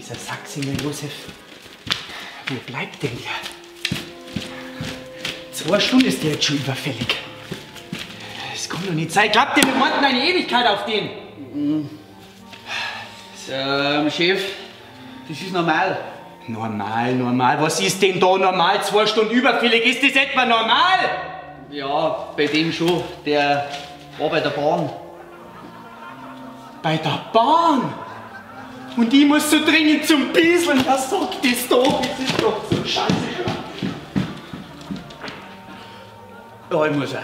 dieser Sachsinger Josef, wo bleibt denn der? 2 Stunden ist der jetzt schon überfällig. Das kann doch nicht sein. Glaubt ihr, wir warten eine Ewigkeit auf den? Chef, das ist normal. Normal. Was ist denn da normal? 2 Stunden überfällig. Ist das etwa normal? Ja, bei dem schon. Der war bei der Bahn. Bei der Bahn? Und ich muss so dringend zum Bieseln. Was sagt das doch? Das ist doch so scheiße. Ja, ich muss auch.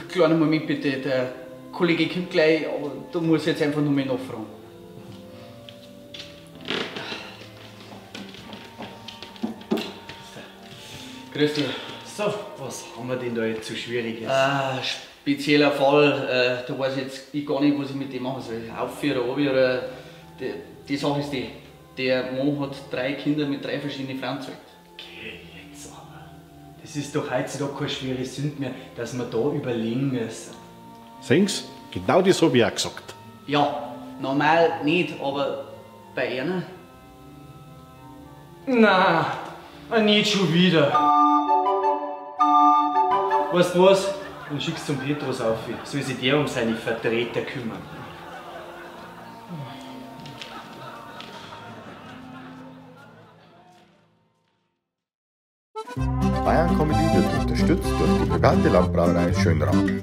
Kleiner Moment bitte, der Kollege kommt gleich, aber du musst jetzt einfach nur mal nachfragen. Grüß dich. So, was haben wir denn da jetzt so Schwieriges? Spezieller Fall, da weiß ich gar nicht, was ich mit dem machen soll. Aufführer, Abführer, die Sache ist die, der Mann hat 3 Kinder mit 3 verschiedenen Frauen gezeugt. Okay, jetzt aber. Das ist doch heutzutage keine schwere Sünde mehr, dass wir da überlegen müssen. Sehen Sie, genau das habe ich auch gesagt. Ja, normal nicht, aber bei einer? Na, nicht schon wieder. Weißt du was? Dann schickst du zum Petrus auf. Soll sich der um seine Vertreter kümmern. Bayern Comedy wird unterstützt durch die Brigante Landbrauerei Schönraum.